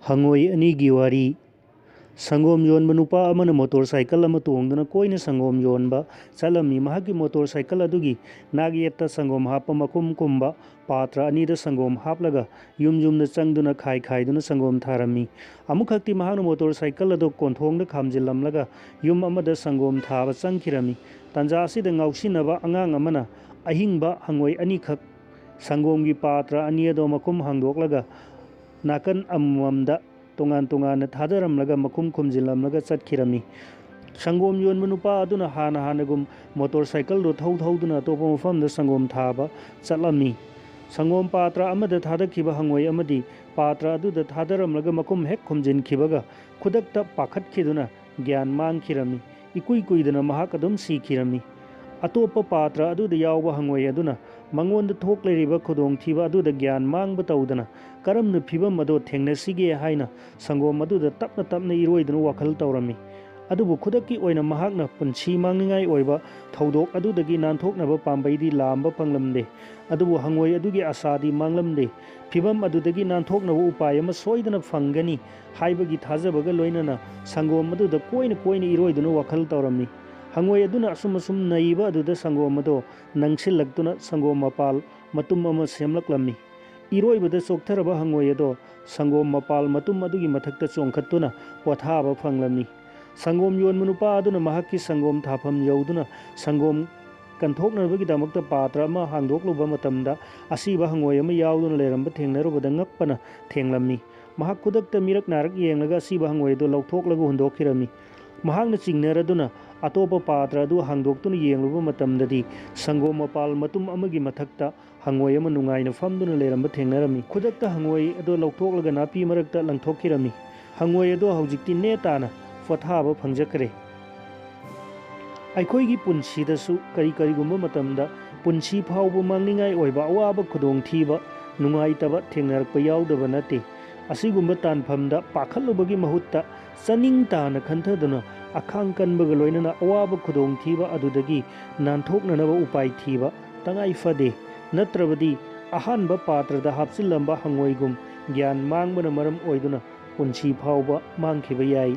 Hangoi anigi wari. Sangom yonba nupa amana motorcycle ama tongduna koina sangom yonba chalami mahaki motorcycle adugi nagiyetta sangom hapa makum kumba patra anida sangom haplaga yumna changduna khaiduna sangom tharami amukhakti mahana motorcycle ado konthongda khamjilamlaga yum amada sangom thaba changkhirami tanja asida ngausinaba angang amana ahingba hangoi anikhak sangomgi patra aniado makum hangdoklaga nakan amamda tongan thadaramlaga makum khumjilamlaga chatkirami sangom yonba nupa aduna hanagum motorcycle do thauduna topa mafamda sangom thaba chatlami sangom patra amada thadakhiba hangoi amadi patra aduda thadaramlaga makum hek khumjinkibaga khudakta pakhatkiduna gyan mangkhirami ikuidana mahak adum sikhirami atopa patra aduda yawba hangoi aduna mangonda thokleiriba khudong thiba aduda gyan mangba tawdana karamna phibam ado thengnasige haina sangom aduda tapna iroidana wakhal tawrami adubu khudakki oina mahakna punchi mangningai oiba thaudok adudagi nanthoknaba pambaidi lamba panglamde adubu hangoi adugi asadi manglamde phibam adudagi nanthoknaba upay ama soidana phangani haibagi thajabaga loinana sangom aduda koina iroidana wakhal tawrami hangoi aduna asum naiba aduda sangom ado nangsilaktuna sangom mapal matum ama semlaklami iroibada choktaraba hangoi ado sangom mapal matum adugi mathakta chongkhattuna pothaba phanglami sangom yonba nupa aduna mahakki sangom thafam yauduna sangom kanthoknabagi damakta patra ama hangdokluba matamda asiba hangoi ama yauduna leramba thengnarubada ngakpana thenglammi mahak khudakta mirak narak yenglaga asiba hangoi ado lauthokhlaga hundokhirami mahakna chingnaraduna atopa patra adu hangdoktuna yengluba matamdadi sangom mapal matum amagi mathakta hangoi ama nungaina famduna leramba thengnarami khudakta hangoi ado lauthokhlaga napi marakta langthokkirami hangoi ado haujikti netana pothaba phangjakre ꯑꯩꯈꯣꯏꯒꯤ ꯄꯨꯟꯁꯤꯗꯁꯨ ꯀꯔꯤꯒꯨꯝꯕ ꯃꯇꯝꯗ ꯄꯨꯟꯁꯤ ꯐꯥꯎꯕ ꯃꯥꯡꯅꯤꯡꯉꯥꯏ ꯑꯣꯏꯕ ꯑꯋꯥꯕ ꯈꯨꯗꯣꯡꯊꯤꯕ ꯅꯨꯡꯉꯥꯏꯇꯕ ꯊꯦꯡꯅꯔꯛꯄ ꯌꯥꯎꯗꯕ ꯅꯠꯇꯦ ꯑꯁꯤꯒꯨꯝꯕ ꯇꯥꯟꯐꯝꯗ ꯄꯥꯈꯠꯂꯨꯕꯒꯤ ꯃꯍꯨꯠꯇ ꯆꯅꯤꯡ ꯇꯥꯅ ꯈꯟꯊꯗꯨꯅ ꯑꯈꯥꯡ ꯀꯟꯕꯒ ꯂꯣꯏꯅꯅ ꯑꯋꯥꯕ ꯈꯨꯗꯣꯡꯊꯤꯕ ꯑꯗꯨꯗꯒꯤ ꯅꯥꯟꯊꯣꯛꯅꯅꯕ ꯎꯄꯥꯏ ꯊꯤꯕ ꯇꯉꯥꯏ ꯐꯗꯦ ꯅꯠꯇ꯭ꯔꯕꯗꯤ ꯑꯍꯥꯟꯕ ꯄꯥꯇ꯭ꯔꯗ ꯍꯥꯞꯆꯤꯜꯂꯝꯕ ꯍꯪꯉꯣꯏꯒꯨꯝ ꯒ꯭ꯌꯥꯟ ꯃꯥꯡꯕꯅ ꯃꯔꯝ ꯑꯣꯏꯗꯨꯅ ꯄꯨꯟꯁꯤ ꯐꯥꯎꯕ ꯃꯥꯡꯈꯤꯕ ꯌꯥꯏ